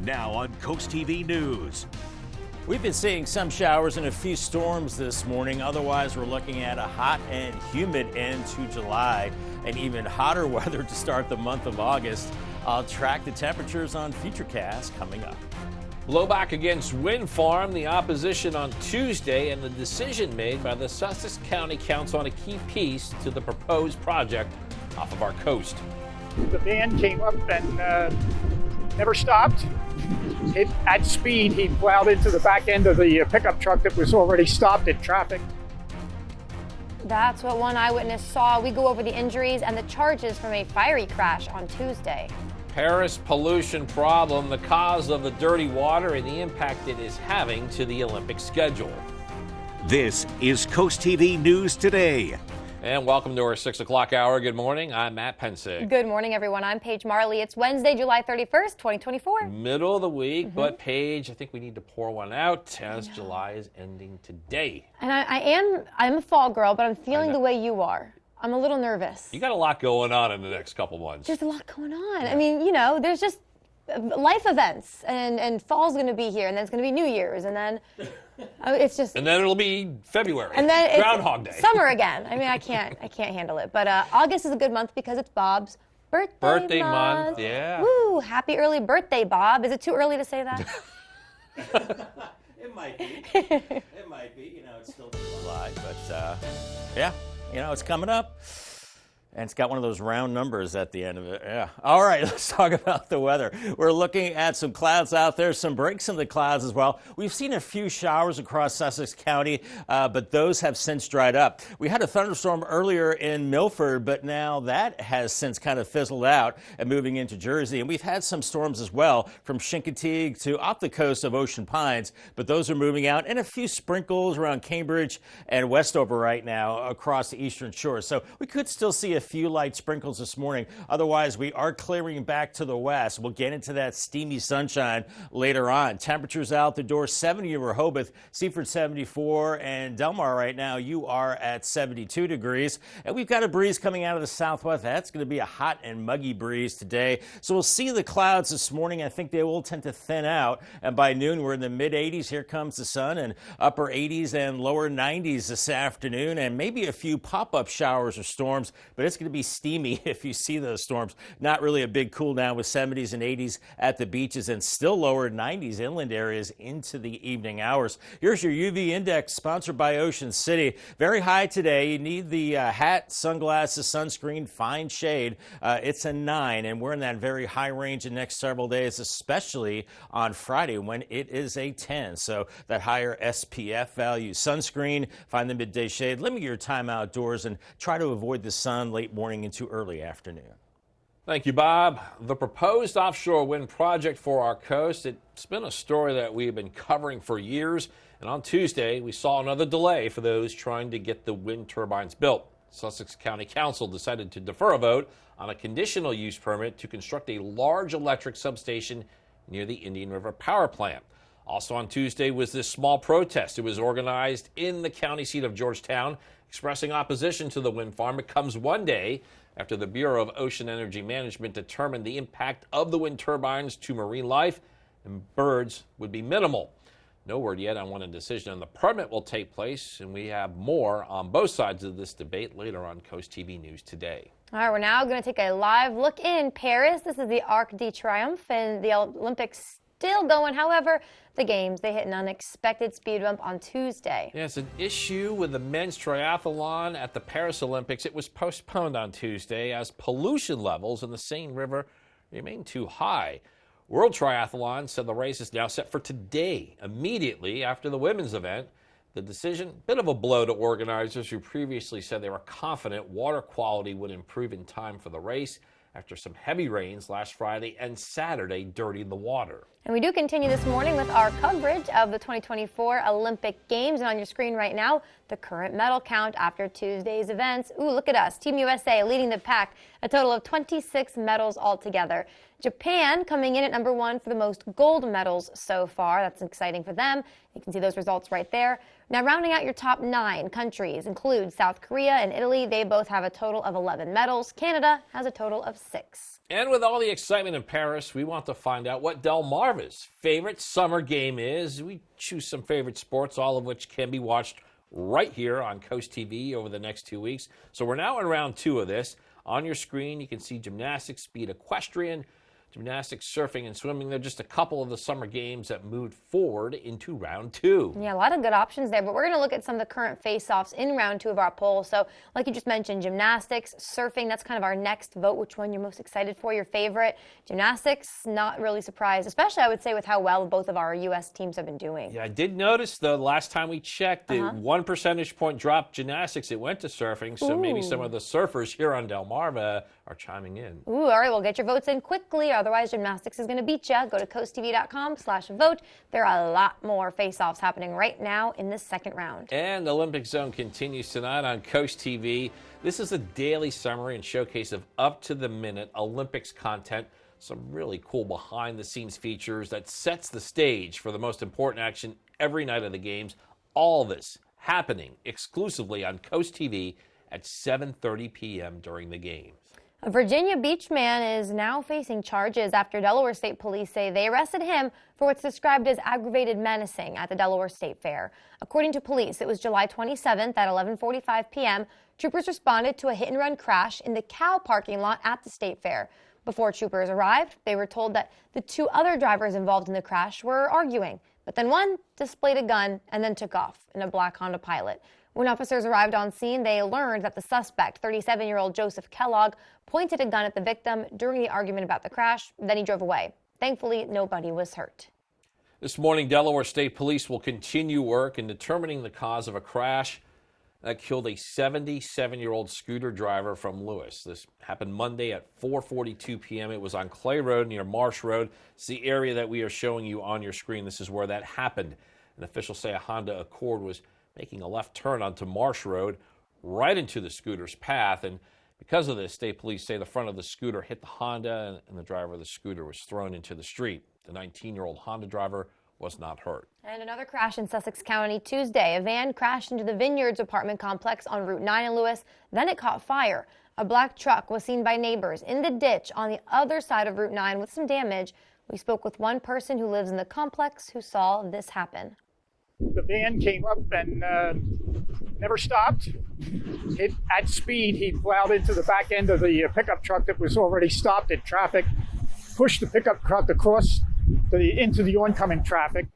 Now on CoastTV News. We've been seeing some showers and a few storms this morning. Otherwise, we're looking at a hot and humid end to July and even hotter weather to start the month of August. I'll track the temperatures on Futurecast coming up. Blowback against wind farm, the opposition on Tuesday, and the decision made by the Sussex County Council on a key piece to the proposed project off of our coast. The van came up and never stopped. At speed, he plowed into the back end of the pickup truck that was already stopped in traffic. That's what one eyewitness saw. We go over the injuries and the charges from a fiery crash on Tuesday. Paris pollution problem, the cause of the dirty water and the impact it is having to the Olympic schedule. This is CoastTV News Today. And welcome to our 6 o'clock hour. Good morning. I'm Matt Pensig. Good morning, everyone. I'm Paige Marley. It's Wednesday, July 31st, 2024. Middle of the week, but Paige, I think we need to pour one out as July is ending today. And I'm a fall girl, but I'm feeling the way you are. I'm a little nervous. You got a lot going on in the next couple months. There's a lot going on. I mean, you know, there's just life events, and fall's going to be here, and then it's going to be New Year's, and then it's just. And then it'll be February. And then Groundhog Day. Summer again. I mean, I can't handle it. But August is a good month because it's Bob's birthday month. Yeah. Woo! Happy early birthday, Bob. Is it too early to say that? It might be. It might be. You know, it's still July, but yeah, you know, it's coming up. And it's got one of those round numbers at the end of it. Yeah. All right, let's talk about the weather. We're looking at some clouds out there, some breaks in the clouds as well. We've seen a few showers across Sussex County, but those have since dried up. We had a thunderstorm earlier in Milford, but now that has since kind of fizzled out and moving into Jersey. And we've had some storms as well from Chincoteague to off the coast of Ocean Pines, but those are moving out, and a few sprinkles around Cambridge and Westover right now across the eastern shore. So we could still see a few light sprinkles this morning. Otherwise, we are clearing back to the west. We'll get into that steamy sunshine later on. Temperatures out the door, 70 in Rehoboth, Seaford 74, and Delmarva right now, you are at 72 degrees. And we've got a breeze coming out of the southwest. That's going to be a hot and muggy breeze today. So we'll see the clouds this morning. I think they will tend to thin out. And by noon, we're in the mid 80s. Here comes the sun, and upper 80s and lower 90s this afternoon, and maybe a few pop-up showers or storms, but it's going to be steamy if you see those storms. Not really a big cool down with 70s and 80s at the beaches and still lower 90s inland areas into the evening hours. Here's your UV index sponsored by Ocean City. Very high today. You need the hat, sunglasses, sunscreen, fine shade. It's a 9, and we're in that very high range in the next several days, especially on Friday when it is a 10. So that higher SPF value. Sunscreen, find the midday shade, limit your time outdoors, and try to avoid the sun late morning into early afternoon. Thank you, Bob. The proposed offshore wind project for our coast, it's been a story that we've been covering for years. And on Tuesday, we saw another delay for those trying to get the wind turbines built. Sussex County Council decided to defer a vote on a conditional use permit to construct a large electric substation near the Indian River Power Plant. Also on Tuesday was this small protest. It was organized in the county seat of Georgetown, expressing opposition to the wind farm. It comes one day after the Bureau of Ocean Energy Management determined the impact of the wind turbines to marine life and birds would be minimal. No word yet on when a decision on the permit will take place, and we have more on both sides of this debate later on CoastTV News Today. All right, we're now going to take a live look in Paris. This is the Arc de Triomphe, and the Olympics still going. However, the games, they hit an unexpected speed bump on Tuesday. Yeah, it's an issue with the men's triathlon at the Paris Olympics. It was postponed on Tuesday as pollution levels in the Seine River remain too high. World Triathlon said the race is now set for today, immediately after the women's event. The decision, a bit of a blow to organizers who previously said they were confident water quality would improve in time for the race after some heavy rains last Friday and Saturday dirtied the water. And we do continue this morning with our coverage of the 2024 Olympic Games. And on your screen right now, the current medal count after Tuesday's events. Ooh, look at us. Team USA leading the pack, a total of 26 medals altogether. Japan coming in at number 1 for the most gold medals so far. That's exciting for them. You can see those results right there. Now, rounding out your top 9 countries include South Korea and Italy. They both have a total of 11 medals. Canada has a total of 6. And with all the excitement in Paris, we want to find out what Delmarva's favorite summer game is. We choose some favorite sports, all of which can be watched right here on Coast TV over the next 2 weeks. So we're now in round 2 of this. On your screen, you can see gymnastics, speed equestrian, gymnastics, surfing, and swimming. They're just a couple of the summer games that moved forward into round 2. Yeah, a lot of good options there, but we're going to look at some of the current face-offs in round 2 of our poll. So, like you just mentioned, gymnastics, surfing, that's kind of our next vote. Which one you're most excited for, your favorite? Gymnastics, not really surprised, especially I would say with how well both of our U.S. teams have been doing. Yeah, I did notice, though, last time we checked, the 1 percentage point drop gymnastics, it went to surfing, so maybe some of the surfers here on Delmarva are chiming in. Ooh, all right, well, get your votes in quickly. Otherwise, gymnastics is going to beat you. Go to coasttv.com/vote. There are a lot more face-offs happening right now in this second round. And the Olympic Zone continues tonight on Coast TV. This is a daily summary and showcase of up-to-the-minute Olympics content. Some really cool behind-the-scenes features that sets the stage for the most important action every night of the games. All this happening exclusively on Coast TV at 7:30 p.m. during the games. A Virginia Beach man is now facing charges after Delaware State Police say they arrested him for what's described as aggravated menacing at the Delaware State Fair. According to police, it was July 27th at 11:45 p.m. Troopers responded to a hit-and-run crash in the cow parking lot at the State Fair. Before troopers arrived, they were told that the 2 other drivers involved in the crash were arguing, but then one displayed a gun and then took off in a black Honda Pilot. When officers arrived on scene, they learned that the suspect, 37-year-old Joseph Kellogg, pointed a gun at the victim during the argument about the crash. Then he drove away. Thankfully, nobody was hurt. This morning, Delaware State Police will continue work in determining the cause of a crash that killed a 77-year-old scooter driver from Lewis. This happened Monday at 4:42 p.m. It was on Clay Road near Marsh Road. It's the area that we are showing you on your screen. This is where that happened. And officials say a Honda Accord was making a left turn onto Marsh Road right into the scooter's path. And because of this, state police say the front of the scooter hit the Honda and the driver of the scooter was thrown into the street. The 19-year-old Honda driver was not hurt. And another crash in Sussex County Tuesday. A van crashed into the Vineyards apartment complex on Route 9 in Lewis. Then it caught fire. A black truck was seen by neighbors in the ditch on the other side of Route 9 with some damage. We spoke with one person who lives in the complex who saw this happen. The van came up and never stopped. At speed, he plowed into the back end of the pickup truck that was already stopped in traffic, pushed the pickup truck across into the oncoming traffic.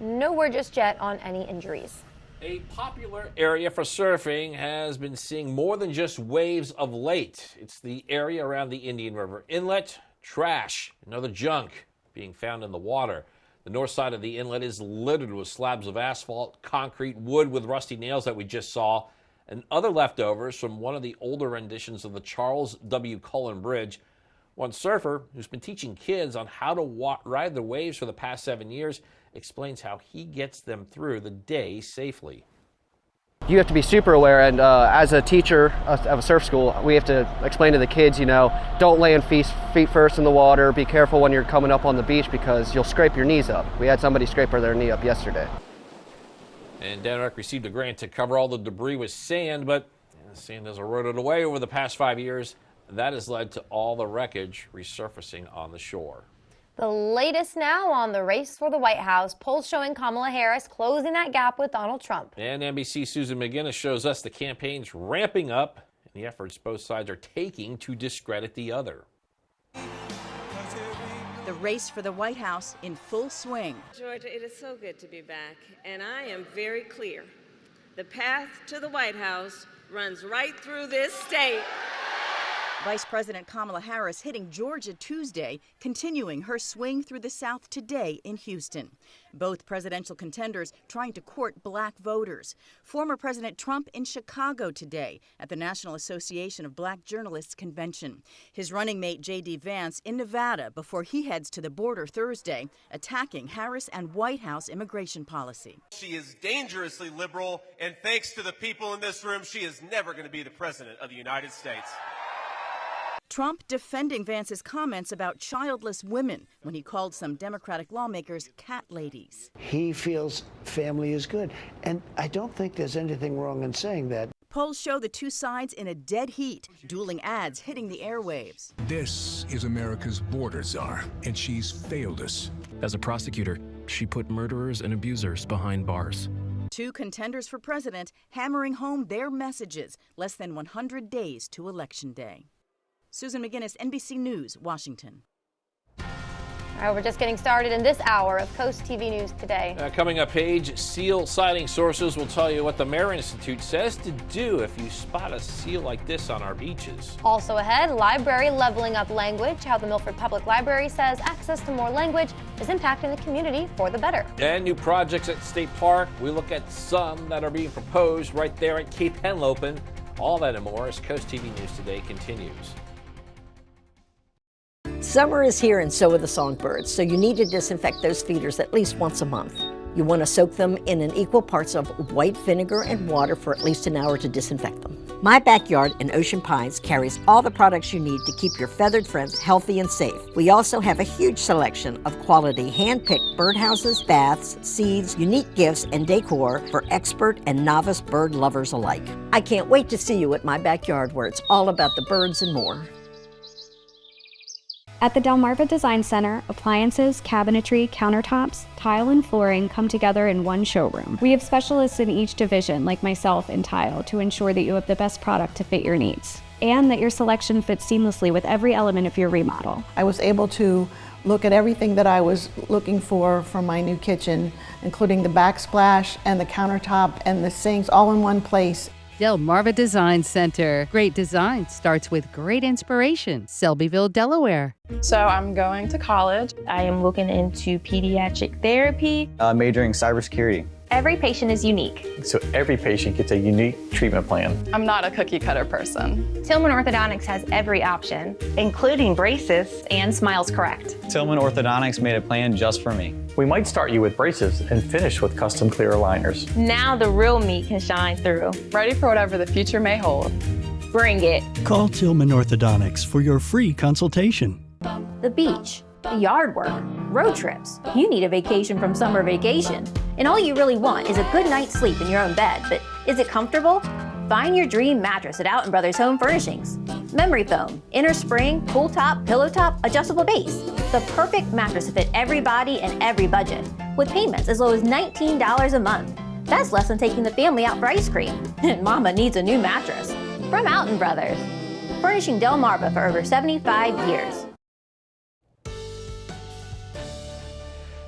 No word just yet on any injuries. A popular area for surfing has been seeing more than just waves of late. It's the area around the Indian River Inlet. Trash and other junk being found in the water. The north side of the inlet is littered with slabs of asphalt, concrete, wood with rusty nails that we just saw, and other leftovers from one of the older renditions of the Charles W. Cullen Bridge. One surfer who's been teaching kids on how to ride the waves for the past 7 years explains how he gets them through the day safely. You have to be super aware, and as a teacher of a surf school, we have to explain to the kids, don't land feet first in the water. Be careful when you're coming up on the beach because you'll scrape your knees up. We had somebody scrape their knee up yesterday. And Denmark received a grant to cover all the debris with sand, but the sand has eroded away over the past 5 years. That has led to all the wreckage resurfacing on the shore. The latest now on the race for the White House. Polls showing Kamala Harris closing that gap with Donald Trump. And NBC's Susan McGinnis shows us the campaign's ramping up and the efforts both sides are taking to discredit the other. The race for the White House in full swing. Georgia, it is so good to be back, and I am very clear. The path to the White House runs right through this state. Vice President Kamala Harris hitting Georgia Tuesday, continuing her swing through the South today in Houston. Both presidential contenders trying to court black voters. Former President Trump in Chicago today at the National Association of Black Journalists Convention. His running mate J.D. Vance in Nevada before he heads to the border Thursday, attacking Harris and White House immigration policy. She is dangerously liberal, and thanks to the people in this room, she is never going to be the president of the United States. Trump defending Vance's comments about childless women when he called some Democratic lawmakers cat ladies. He feels family is good, and I don't think there's anything wrong in saying that. Polls show the two sides in a dead heat, dueling ads hitting the airwaves. This is America's border czar, and she's failed us. As a prosecutor, she put murderers and abusers behind bars. Two contenders for president hammering home their messages less than 100 days to Election Day. Susan McGinnis, NBC News, Washington. All right, we're just getting started in this hour of Coast TV News Today. Coming up, Paige, seal sighting sources will tell you what the Mare Institute says to do if you spot a seal like this on our beaches. Also ahead, library leveling up language, how the Milford Public Library says access to more language is impacting the community for the better. And new projects at State Park. We look at some that are being proposed right there at Cape Henlopen. All that and more as Coast TV News Today continues. Summer is here and so are the songbirds, so you need to disinfect those feeders at least once a month. You want to soak them in an equal parts of white vinegar and water for at least an hour to disinfect them. My Backyard in Ocean Pines carries all the products you need to keep your feathered friends healthy and safe. We also have a huge selection of quality hand-picked birdhouses, baths, seeds, unique gifts, and decor for expert and novice bird lovers alike. I can't wait to see you at My Backyard, where it's all about the birds and more. At the Delmarva Design Center, appliances, cabinetry, countertops, tile, and flooring come together in one showroom. We have specialists in each division, like myself in tile, to ensure that you have the best product to fit your needs, and that your selection fits seamlessly with every element of your remodel. I was able to look at everything that I was looking for my new kitchen, including the backsplash and the countertop and the sinks all in one place. Delmarva Design Center. Great design starts with great inspiration. Selbyville, Delaware. So I'm going to college. I am looking into pediatric therapy. Majoring cybersecurity. Every patient is unique. So every patient gets a unique treatment plan. I'm not a cookie cutter person. Tillman Orthodontics has every option, including braces and Smiles Correct. Tillman Orthodontics made a plan just for me. We might start you with braces and finish with custom clear aligners. Now the real me can shine through. Ready for whatever the future may hold. Bring it. Call Tillman Orthodontics for your free consultation. The beach, the yard work, road trips. You need a vacation from summer vacation. And all you really want is a good night's sleep in your own bed. But is it comfortable? Find your dream mattress at Alton Brothers Home Furnishings. Memory foam, inner spring, pull top, pillow top, adjustable base. The perfect mattress to fit every body and every budget, with payments as low as $19 a month. That's less than taking the family out for ice cream. And Mama needs a new mattress. From Alton Brothers, furnishing Delmarva for over 75 years.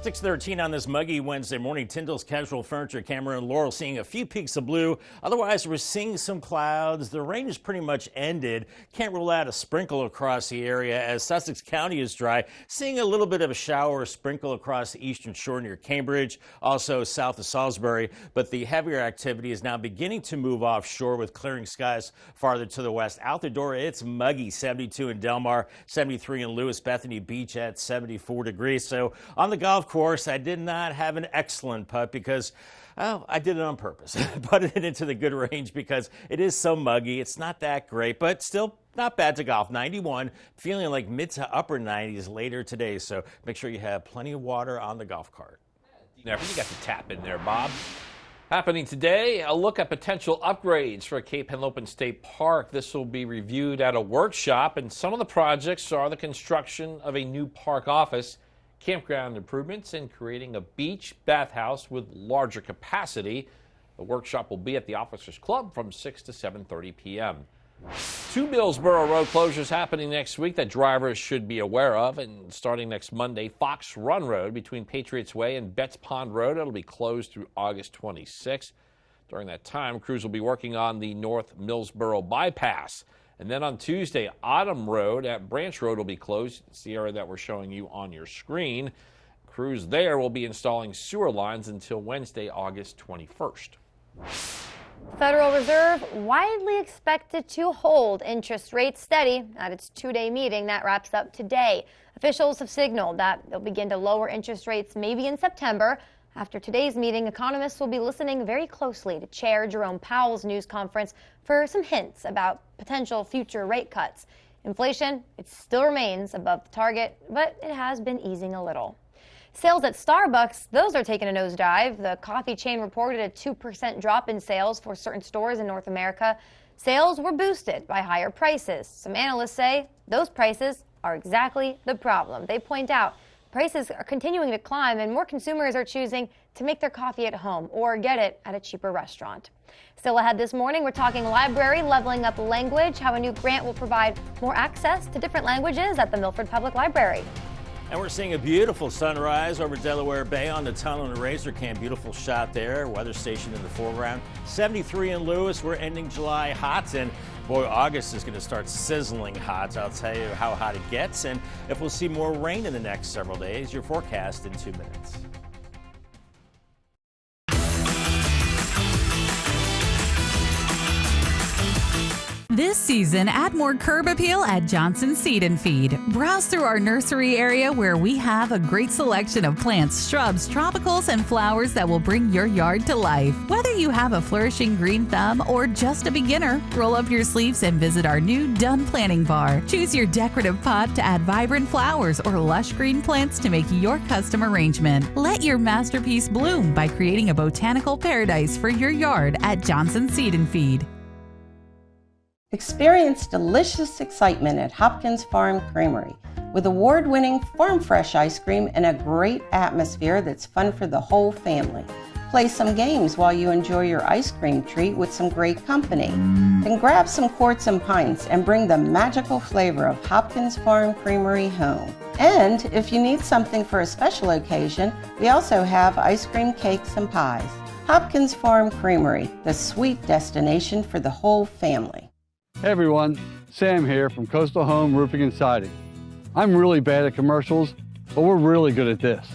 6:13 on this muggy Wednesday morning. Tyndall's Casual Furniture, Cameron and Laurel seeing a few peaks of blue. Otherwise, we're seeing some clouds. The rain is pretty much ended. Can't rule out a sprinkle across the area as Sussex County is dry. Seeing a little bit of a shower or sprinkle across the eastern shore near Cambridge, also south of Salisbury. But the heavier activity is now beginning to move offshore with clearing skies farther to the west. Out the door, it's muggy. 72 in Delmar, 73 in Lewis Bethany Beach at 74 degrees. So on the golf course, I did not have an excellent putt because, well, I did it on purpose. Putted it into the good range because it is so muggy. It's not that great, but still not bad to golf. 91, feeling like mid to upper 90s later today. So make sure you have plenty of water on the golf cart. You got the tap in there, Bob. Happening today, a look at potential upgrades for Cape Henlopen State Park. This will be reviewed at a workshop, and some of the projects are the construction of a new park office, campground improvements, and creating a beach bathhouse with larger capacity. The workshop will be at the Officers Club from 6 to 7:30 p.m. 2 Millsboro road closures happening next week that drivers should be aware of. And starting next Monday, Fox Run Road between Patriots Way and Betts Pond Road, it'll be closed through August 26th. During that time, crews will be working on the North Millsboro bypass. And then on Tuesday, Autumn Road at Branch Road will be closed. It's the area that we're showing you on your screen. Crews there will be installing sewer lines until Wednesday, August 21st. Federal Reserve widely expected to hold interest rates steady at its two-day meeting that wraps up today. Officials have signaled that they'll begin to lower interest rates maybe in September. After today's meeting, economists will be listening very closely to Chair Jerome Powell's news conference for some hints about potential future rate cuts. Inflation, it still remains above the target, but it has been easing a little. Sales at Starbucks, those are taking a nosedive. The coffee chain reported a 2% drop in sales for certain stores in North America. Sales were boosted by higher prices. Some analysts say those prices are exactly the problem. They point out prices are continuing to climb and more consumers are choosing to make their coffee at home or get it at a cheaper restaurant. Still ahead this morning, we're talking library leveling up language, how a new grant will provide more access to different languages at the Milford Public Library. And we're seeing a beautiful sunrise over Delaware Bay on the tunnel and Razor Cam. Beautiful shot there. Weather station in the foreground. 73 in Lewis. We're ending July hot, and boy, August is going to start sizzling hot. I'll tell you how hot it gets and if we'll see more rain in the next several days. Your forecast in 2 minutes. This season, add more curb appeal at Johnson Seed and Feed. Browse through our nursery area where we have a great selection of plants, shrubs, tropicals, and flowers that will bring your yard to life. Whether you have a flourishing green thumb or just a beginner, roll up your sleeves and visit our new Done Planting Bar. Choose your decorative pot to add vibrant flowers or lush green plants to make your custom arrangement. Let your masterpiece bloom by creating a botanical paradise for your yard at Johnson Seed and Feed. Experience delicious excitement at Hopkins Farm Creamery with award-winning farm fresh ice cream and a great atmosphere that's fun for the whole family. Play some games while you enjoy your ice cream treat with some great company. Then grab some quarts and pints and bring the magical flavor of Hopkins Farm Creamery home. And if you need something for a special occasion, we also have ice cream, cakes, and pies. Hopkins Farm Creamery, the sweet destination for the whole family. Hey everyone, Sam here from Coastal Home Roofing and Siding. I'm really bad at commercials, but we're really good at this.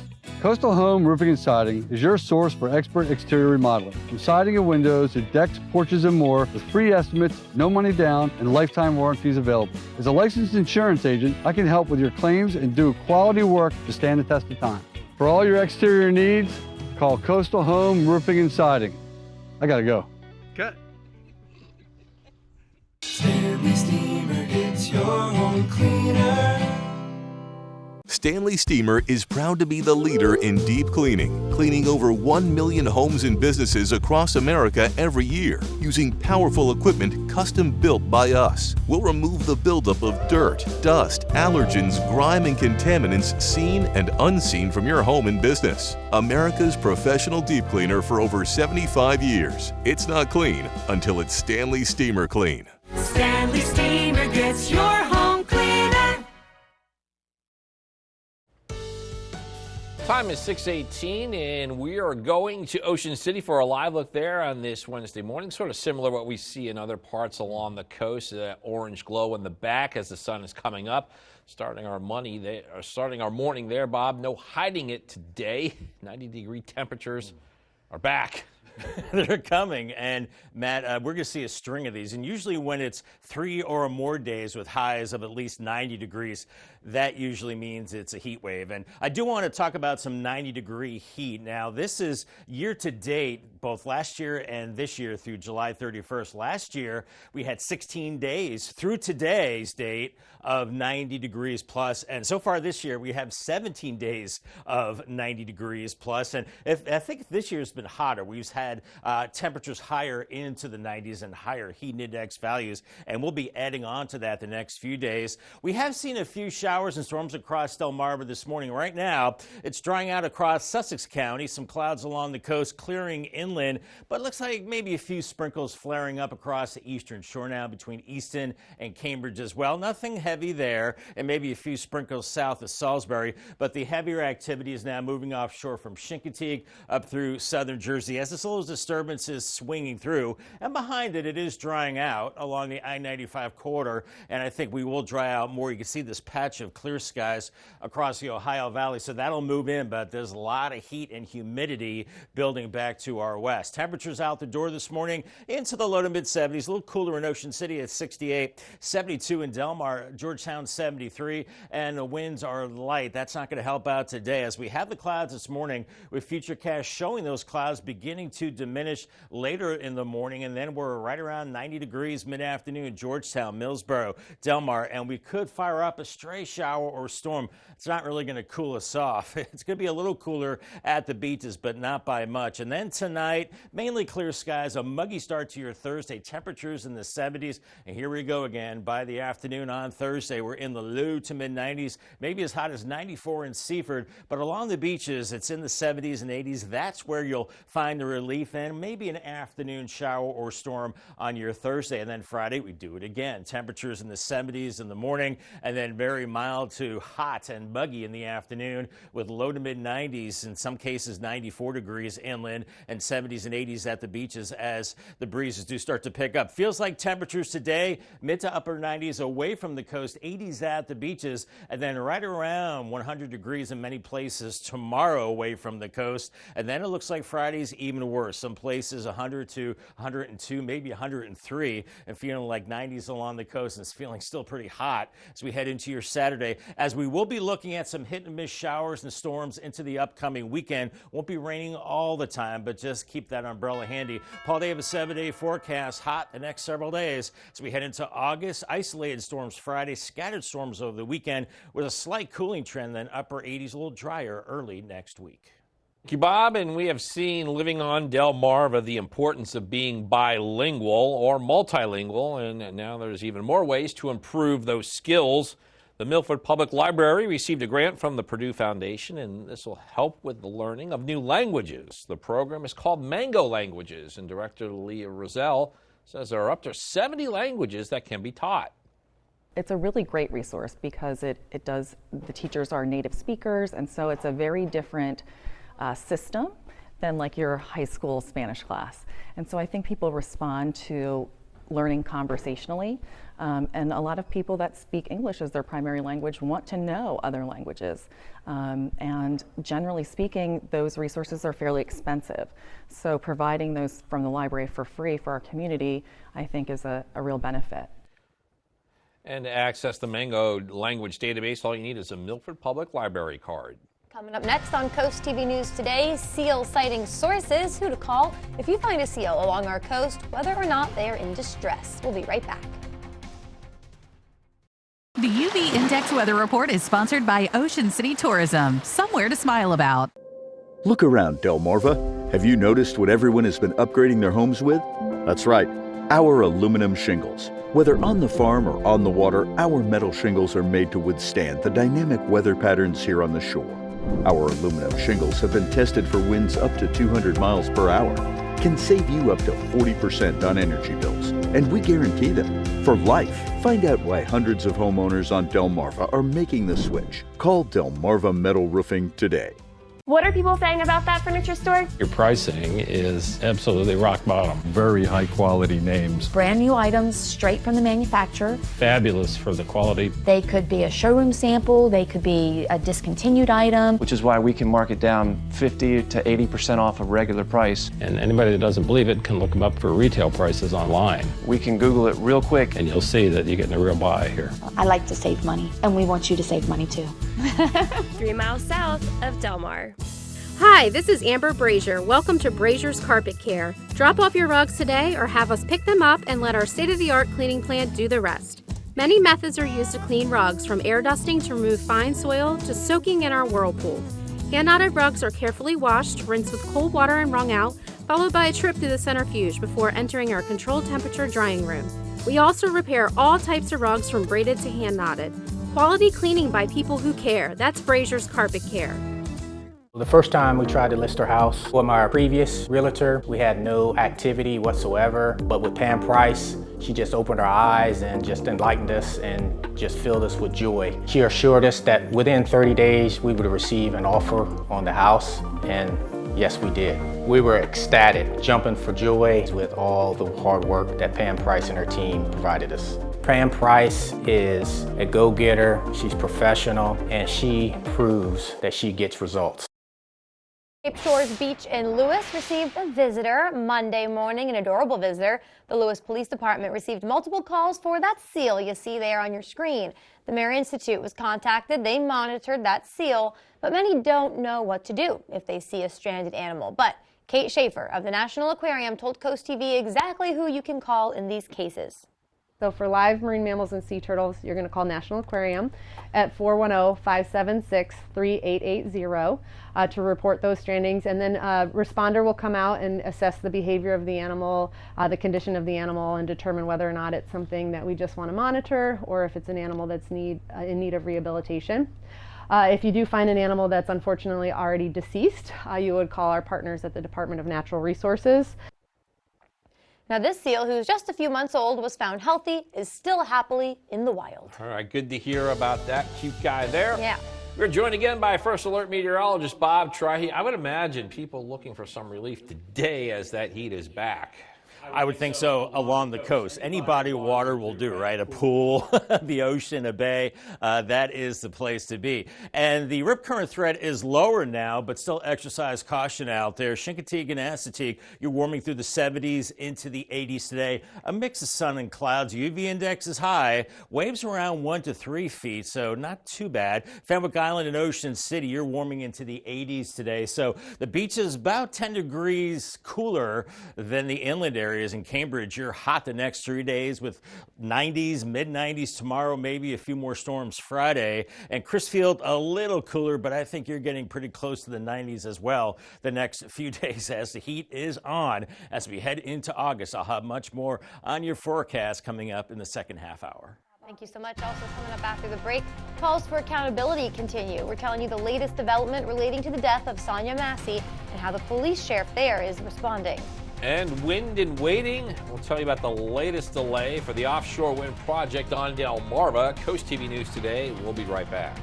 Coastal Home Roofing and Siding is your source for expert exterior remodeling. From siding and windows to decks, porches, and more, with free estimates, no money down, and lifetime warranties available. As a licensed insurance agent, I can help with your claims and do quality work to stand the test of time. For all your exterior needs, call Coastal Home Roofing and Siding. I gotta go. Cut. Stanley Steamer gets your home cleaner. Stanley Steamer is proud to be the leader in deep cleaning, cleaning over 1 million homes and businesses across America every year, using powerful equipment custom built by us. We'll remove the buildup of dirt, dust, allergens, grime, and contaminants seen and unseen from your home and business. America's professional deep cleaner for over 75 years. It's not clean until it's Stanley Steamer Clean. Stanley Steamer gets your home cleaner. Time is 6:18, and we are going to Ocean City for a live look there on this Wednesday morning. Sort of similar to what we see in other parts along the coast, that orange glow in the back as the sun is coming up. Starting our morning there, Bob. No hiding it today. 90-degree temperatures are back. They're coming, and Matt, we're going to see a string of these, and usually when it's 3 or more days with highs of at least 90 degrees, that usually means it's a heat wave. And I do want to talk about some 90-degree heat. Now, this is year-to-date, both last year and this year through July 31st. Last year, we had 16 days through today's date of 90 degrees plus, and so far this year, we have 17 days of 90 degrees plus, and I think this year's been hotter. We've had temperatures higher into the 90s and higher heat index values, and we'll be adding on to that the next few days. We have seen a few showers and storms across Delmarva this morning. Right now, it's drying out across Sussex County, some clouds along the coast clearing inland, but it looks like maybe a few sprinkles flaring up across the eastern shore now between Easton and Cambridge as well. Nothing heavy there, and maybe a few sprinkles south of Salisbury, but the heavier activity is now moving offshore from Chincoteague up through southern Jersey as this little disturbance is swinging through, and behind it, it is drying out along the I-95 corridor, and I think we will dry out more. You can see this patch of of clear skies across the Ohio Valley, so that'll move in, but there's a lot of heat and humidity building back to our west. Temperatures out the door this morning into the low to mid 70s, a little cooler in Ocean City at 68, 72 in Delmarva, Georgetown 73, and the winds are light. That's not going to help out today as we have the clouds this morning with Futurecast showing those clouds beginning to diminish later in the morning, and then we're right around 90 degrees mid-afternoon, Georgetown, Millsboro, Delmarva, and we could fire up a stray shower or storm. It's not really going to cool us off. It's going to be a little cooler at the beaches, but not by much. And then tonight, mainly clear skies, a muggy start to your Thursday, temperatures in the 70s, and here we go again. By the afternoon on Thursday, we're in the low to mid-90s, maybe as hot as 94 in Seaford, but along the beaches, it's in the 70s and 80s. That's where you'll find the relief, and maybe an afternoon shower or storm on your Thursday. And then Friday, we do it again. Temperatures in the 70s in the morning, and then very mild to hot and muggy in the afternoon with low to mid 90s, in some cases 94 degrees inland, and 70s and 80s at the beaches as the breezes do start to pick up. Feels like temperatures today, mid to upper 90s away from the coast, 80s at the beaches, and then right around 100 degrees in many places tomorrow away from the coast. And then it looks like Friday's even worse. Some places 100 to 102, maybe 103, and feeling like 90s along the coast, and it's feeling still pretty hot as we head into your Saturday, as we will be looking at some hit and miss showers and storms into the upcoming weekend. Won't be raining all the time, but just keep that umbrella handy. Paul Davis 7-day forecast, hot the next several days as we head into August. Isolated storms Friday, scattered storms over the weekend with a slight cooling trend, then upper 80s, a little drier early next week. Thank you, Bob. And we have seen living on Delmarva the importance of being bilingual or multilingual, and now there's even more ways to improve those skills. The Milford Public Library received a grant from the Purdue Foundation, and this will help with the learning of new languages. The program is called Mango Languages, and Director Leah Roselle says there are up to 70 languages that can be taught. It's a really great resource because the teachers are native speakers, and so it's a very different system than like your high school Spanish class. And so I think people respond to learning conversationally, and a lot of people that speak English as their primary language want to know other languages. And generally speaking, those resources are fairly expensive. So providing those from the library for free for our community, I think is a real benefit. And to access the Mango language database, all you need is a Milford Public Library card. Coming up next on Coast TV News today, seal sighting sources, who to call if you find a seal along our coast, whether or not they are in distress. We'll be right back. The UV Index Weather Report is sponsored by Ocean City Tourism, somewhere to smile about. Look around, Delmarva. Have you noticed what everyone has been upgrading their homes with? That's right, our aluminum shingles. Whether on the farm or on the water, our metal shingles are made to withstand the dynamic weather patterns here on the shore. Our aluminum shingles have been tested for winds up to 200 miles per hour, can save you up to 40% on energy bills, and we guarantee them for life. Find out why hundreds of homeowners on Delmarva are making the switch. Call Delmarva Metal Roofing today. What are people saying about that furniture store? Your pricing is absolutely rock bottom. Very high quality names. Brand new items straight from the manufacturer. Fabulous for the quality. They could be a showroom sample, they could be a discontinued item. Which is why we can mark it down 50 to 80% off of regular price. And anybody that doesn't believe it can look them up for retail prices online. We can Google it real quick. And you'll see that you're getting a real buy here. I like to save money, and we want you to save money too. 3 miles south of Delmar. Hi, this is Amber Brazier. Welcome to Brazier's Carpet Care. Drop off your rugs today or have us pick them up and let our state-of-the-art cleaning plant do the rest. Many methods are used to clean rugs, from air dusting to remove fine soil to soaking in our whirlpool. Hand-knotted rugs are carefully washed, rinsed with cold water and wrung out, followed by a trip through the centrifuge before entering our controlled temperature drying room. We also repair all types of rugs from braided to hand-knotted. Quality cleaning by people who care. That's Brazier's Carpet Care. The first time we tried to list our house with my previous realtor, we had no activity whatsoever. But with Pam Price, she just opened our eyes and just enlightened us and just filled us with joy. She assured us that within 30 days we would receive an offer on the house, and yes, we did. We were ecstatic, jumping for joy with all the hard work that Pam Price and her team provided us. Pam Price is a go-getter, she's professional, and she proves that she gets results. Cape Shores Beach in Lewis received a visitor Monday morning, an adorable visitor. The Lewis Police Department received multiple calls for that seal you see there on your screen. The Mare Institute was contacted. They monitored that seal, but many don't know what to do if they see a stranded animal. But Kate Schaefer of the National Aquarium told CoastTV exactly who you can call in these cases. So for live marine mammals and sea turtles, you're going to call National Aquarium at 410-576-3880 to report those strandings. And then a responder will come out and assess the behavior of the animal, the condition of the animal, and determine whether or not it's something that we just want to monitor or if it's an animal that's in need of rehabilitation. If you do find an animal that's unfortunately already deceased, you would call our partners at the Department of Natural Resources. Now this seal, who's just a few months old, was found healthy, is still happily in the wild. All right, good to hear about that cute guy there. Yeah. We're joined again by First Alert meteorologist Bob Trihey. I would imagine people looking for some relief today as that heat is back. I would think so along the coast. Any body of water will do, right? A pool, the ocean, a bay, that is the place to be. And the rip current threat is lower now, but still exercise caution out there. Chincoteague and Assateague, you're warming through the 70s into the 80s today. A mix of sun and clouds. UV index is high. Waves around 1 to 3 feet, so not too bad. Fenwick Island and Ocean City, you're warming into the 80s today. So the beach is about 10 degrees cooler than the inland area. In Cambridge, you're hot the next 3 days with 90s, mid-90s tomorrow, maybe a few more storms Friday. And Crisfield, a little cooler, but I think you're getting pretty close to the 90s as well the next few days as the heat is on. As we head into August, I'll have much more on your forecast coming up in the second half hour. Thank you so much. Also coming up after the break, calls for accountability continue. We're telling you the latest development relating to the death of Sonia Massey and how the police sheriff there is responding. And wind and waiting. We'll tell you about the latest delay for the offshore wind project on Delmarva. CoastTV News Today. We'll be right back.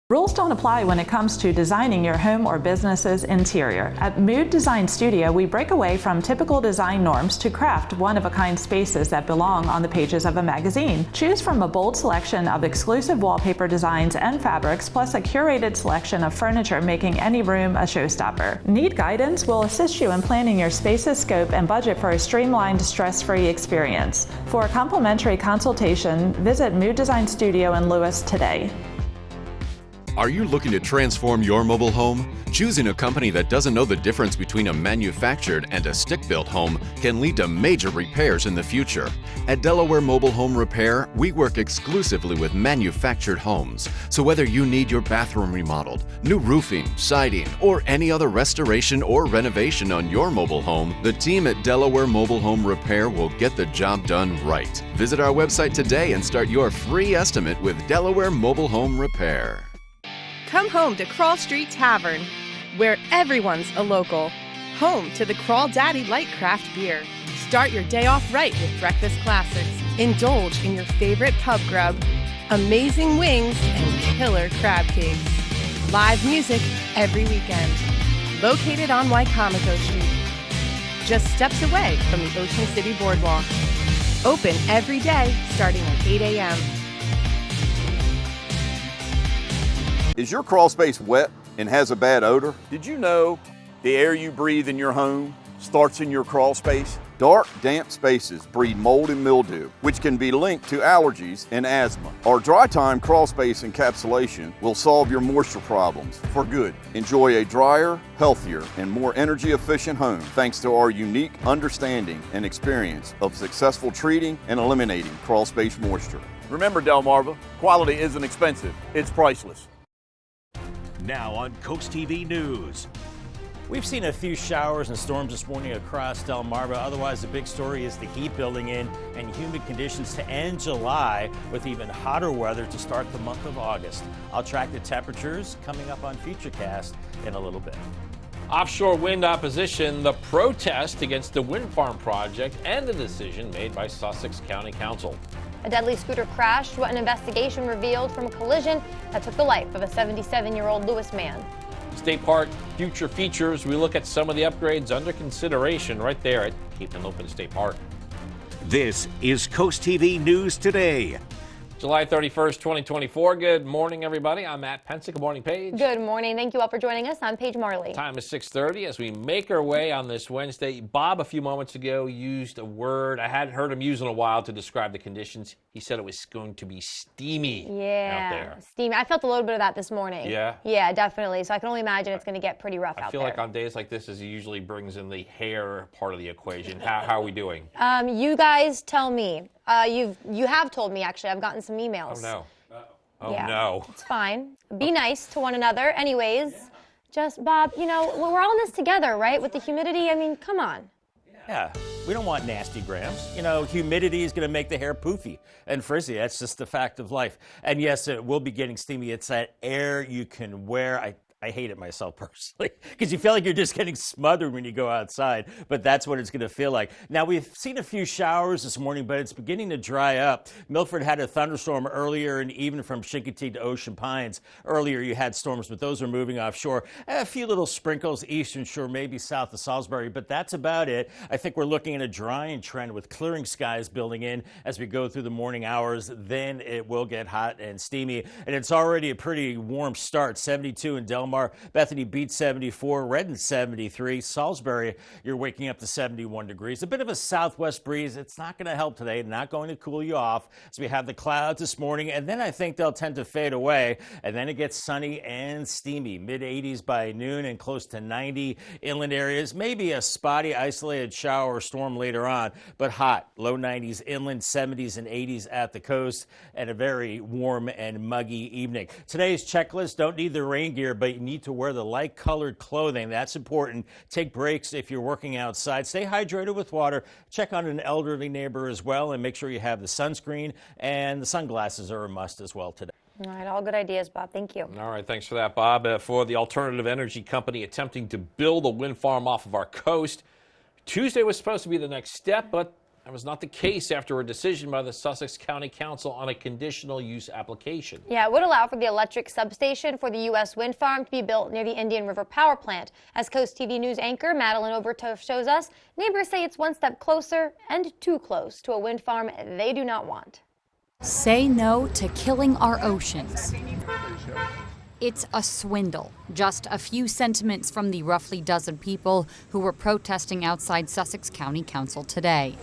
Rules don't apply when it comes to designing your home or business's interior. At Mood Design Studio, we break away from typical design norms to craft one-of-a-kind spaces that belong on the pages of a magazine. Choose from a bold selection of exclusive wallpaper designs and fabrics, plus a curated selection of furniture, making any room a showstopper. Need guidance? We'll assist you in planning your space's scope and budget for a streamlined, stress-free experience. For a complimentary consultation, visit Mood Design Studio in Lewis today. Are you looking to transform your mobile home? Choosing a company that doesn't know the difference between a manufactured and a stick-built home can lead to major repairs in the future. At Delaware Mobile Home Repair, we work exclusively with manufactured homes. So whether you need your bathroom remodeled, new roofing, siding, or any other restoration or renovation on your mobile home, the team at Delaware Mobile Home Repair will get the job done right. Visit our website today and start your free estimate with Delaware Mobile Home Repair. Come home to Crawl Street Tavern, where everyone's a local. Home to the Crawl Daddy Light Craft Beer. Start your day off right with breakfast classics. Indulge in your favorite pub grub. Amazing wings and killer crab cakes. Live music every weekend. Located on Waikomico Street. Just steps away from the Ocean City Boardwalk. Open every day starting at 8 a.m. Is your crawl space wet and has a bad odor? Did you know the air you breathe in your home starts in your crawl space? Dark, damp spaces breed mold and mildew, which can be linked to allergies and asthma. Our dry time crawl space encapsulation will solve your moisture problems for good. Enjoy a drier, healthier, and more energy efficient home thanks to our unique understanding and experience of successful treating and eliminating crawl space moisture. Remember, Delmarva, quality isn't expensive, it's priceless. Now on CoastTV News. We've seen a few showers and storms this morning across Delmarva. Otherwise, the big story is the heat building in and humid conditions to end July with even hotter weather to start the month of August. I'll track the temperatures coming up on Futurecast in a little bit. Offshore wind opposition, the protest against the wind farm project, and the decision made by Sussex County Council. A deadly scooter crashed, what an investigation revealed from a collision that took the life of a 77-year-old Lewis man. State Park Future Features, we look at some of the upgrades under consideration right there at Cape and Open State Park. This is Coast TV News Today. July 31st, 2024. Good morning, everybody. I'm Matt Pensick. Good morning, Paige. Good morning. Thank you all for joining us. I'm Paige Marley. Time is 6:30 as we make our way on this Wednesday. Bob, a few moments ago, used a word I hadn't heard him use in a while to describe the conditions. He said it was going to be steamy out there. Steamy. I felt a little bit of that this morning. Yeah? Yeah, definitely. So I can only imagine it's going to get pretty rough out there. I feel like on days like this, it usually brings in the hair part of the equation. How are we doing? You guys tell me. You have told me, actually. I've gotten some emails. Oh, no. Oh, yeah, no. It's fine. Be nice to one another. Anyways, just, Bob, you know, we're all in this together, right? With the humidity, I mean, come on. Yeah, we don't want nasty grams. You know, humidity is going to make the hair poofy and frizzy. That's just the fact of life. And yes, it will be getting steamy. It's that air you can wear. I hate it myself personally because you feel like you're just getting smothered when you go outside, but that's what it's going to feel like. Now, we've seen a few showers this morning, but it's beginning to dry up. Milford had a thunderstorm earlier, and even from Chincoteague to Ocean Pines earlier, you had storms, but those are moving offshore. A few little sprinkles, eastern shore, maybe south of Salisbury, but that's about it. I think we're looking at a drying trend with clearing skies building in as we go through the morning hours. Then it will get hot and steamy, and it's already a pretty warm start. 72 in Delmarva. Bethany beat 74, Redden 73, Salisbury, you're waking up to 71 degrees. A bit of a southwest breeze. It's not going to help today, not going to cool you off. So we have the clouds this morning, and then I think they'll tend to fade away, and then it gets sunny and steamy. Mid-80s by noon and close to 90 inland areas. Maybe a spotty, isolated shower or storm later on, but hot. Low 90s inland, 70s and 80s at the coast, and a very warm and muggy evening. Today's checklist, don't need the rain gear, but you need to wear the light colored clothing. That's important. Take breaks if you're working outside. Stay hydrated with water. Check on an elderly neighbor as well, and make sure you have the sunscreen, and the sunglasses are a must as well today. All right, all good ideas, Bob. Thank you. All right, thanks for that, Bob. For the alternative energy company attempting to build a wind farm off of our coast, Tuesday was supposed to be the next step, but that was not the case after a decision by the Sussex County Council on a conditional use application. Yeah, it would allow for the electric substation for the U.S. wind farm to be built near the Indian River Power Plant. As Coast TV News anchor Madeline Overturf shows us, neighbors say it's one step closer and too close to a wind farm they do not want. Say no to killing our oceans. It's a swindle. Just a few sentiments from the roughly dozen people who were protesting outside Sussex County Council today.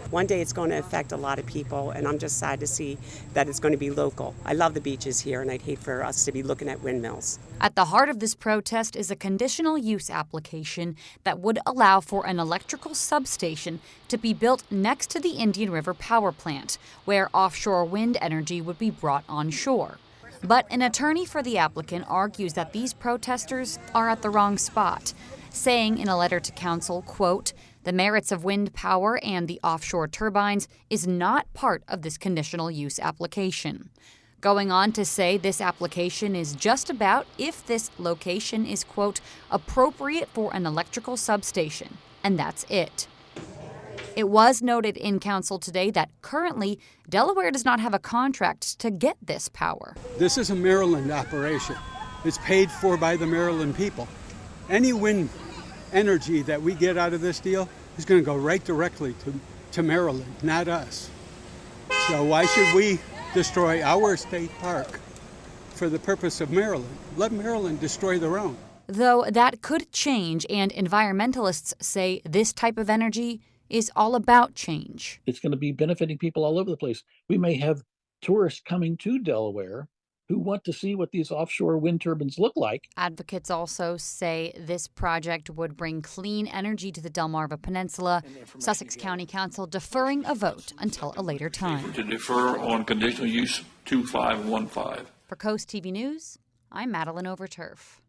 One day it's going to affect a lot of people, and I'm just sad to see that it's going to be local. I love the beaches here, and I'd hate for us to be looking at windmills. At the heart of this protest is a conditional use application that would allow for an electrical substation to be built next to the Indian River Power Plant, where offshore wind energy would be brought onshore. But an attorney for the applicant argues that these protesters are at the wrong spot, saying in a letter to council, quote, "The merits of wind power and the offshore turbines is not part of this conditional use application." Going on to say this application is just about if this location is, quote, "appropriate for an electrical substation," and that's it. It was noted in council today that currently Delaware does not have a contract to get this power. This is a Maryland operation. It's paid for by the Maryland people. Any wind energy that we get out of this deal is going to go right directly to Maryland, not us. So why should we destroy our state park for the purpose of Maryland? Let Maryland destroy their own. Though that could change, and environmentalists say this type of energy is all about change. It's going to be benefiting people all over the place. We may have tourists coming to Delaware who want to see what these offshore wind turbines look like. Advocates also say this project would bring clean energy to the Delmarva Peninsula. Sussex County Council deferring a vote until a later time. To defer on conditional use 2515. For Coast TV News, I'm Madeline Overturf.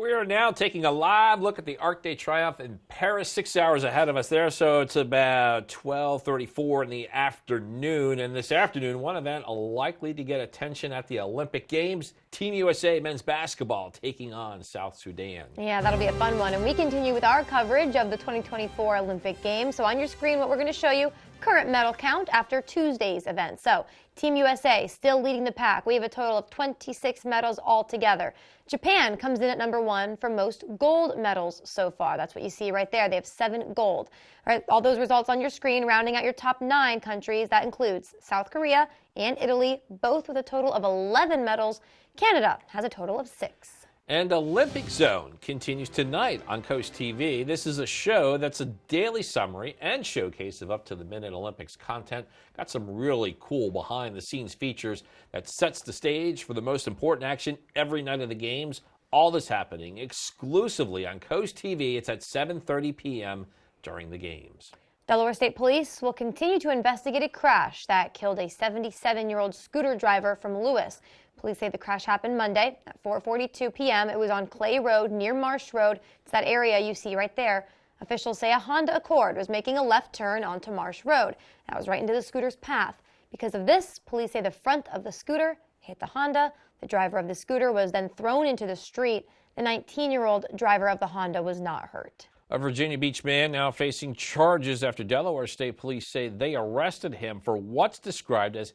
We are now taking a live look at the Arc de Triomphe in Paris, 6 hours ahead of us there. So it's about 12:34 in the afternoon. And this afternoon, one event likely to get attention at the Olympic Games. Team USA men's basketball taking on South Sudan. Yeah, that'll be a fun one. And we continue with our coverage of the 2024 Olympic Games. So on your screen, what we're going to show you, current medal count after Tuesday's event. So, Team USA still leading the pack. We have a total of 26 medals altogether. Japan comes in at number 1 for most gold medals so far. That's what you see right there. They have 7 gold. All right, all those results on your screen, rounding out your top 9 countries. That includes South Korea and Italy, both with a total of 11 medals. Canada has a total of 6. And Olympic Zone continues tonight on Coast TV. This is a show that's a daily summary and showcase of up-to-the-minute Olympics content. Got some really cool behind-the-scenes features that sets the stage for the most important action every night of the games. All this happening exclusively on Coast TV. It's at 7:30 p.m. during the games. Delaware State Police will continue to investigate a crash that killed a 77-year-old scooter driver from Lewis. Police say the crash happened Monday at 4:42 p.m. It was on Clay Road near Marsh Road. It's that area you see right there. Officials say a Honda Accord was making a left turn onto Marsh Road. That was right into the scooter's path. Because of this, police say the front of the scooter hit the Honda. The driver of the scooter was then thrown into the street. The 19-year-old driver of the Honda was not hurt. A Virginia Beach man now facing charges after Delaware State Police say they arrested him for what's described as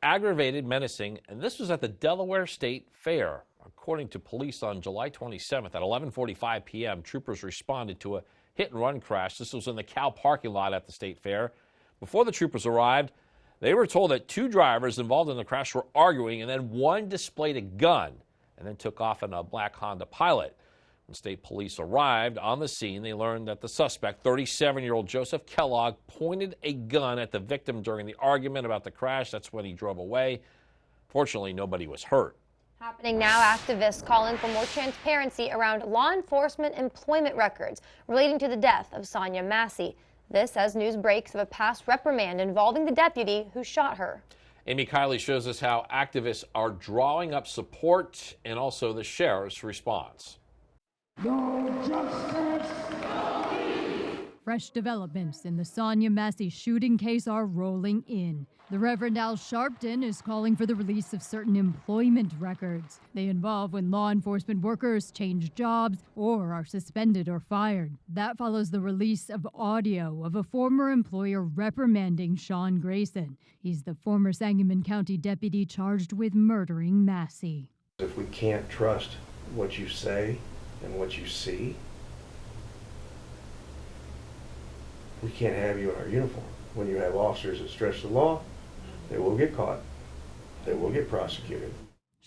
aggravated menacing, and this was at the Delaware State Fair. According to police on July 27th at 11:45 p.m., troopers responded to a hit-and-run crash. This was in the Cow parking lot at the State Fair. Before the troopers arrived, they were told that 2 drivers involved in the crash were arguing, and then one displayed a gun and then took off in a black Honda Pilot. When state police arrived on the scene, they learned that the suspect, 37-year-old Joseph Kellogg, pointed a gun at the victim during the argument about the crash. That's when he drove away. Fortunately, nobody was hurt. Happening now, activists calling for more transparency around law enforcement employment records relating to the death of Sonia Massey. This as news breaks of a past reprimand involving the deputy who shot her. Amy Kiley shows us how activists are drawing up support and also the sheriff's response. No justice, no peace. Fresh developments in the Sonia Massey shooting case are rolling in. The Reverend Al Sharpton is calling for the release of certain employment records. They involve when law enforcement workers change jobs or are suspended or fired. That follows the release of audio of a former employer reprimanding Sean Grayson. He's the former Sangamon County deputy charged with murdering Massey. If we can't trust what you say and what you see, we can't have you in our uniform. When you have officers that stretch the law, they will get caught. They will get prosecuted.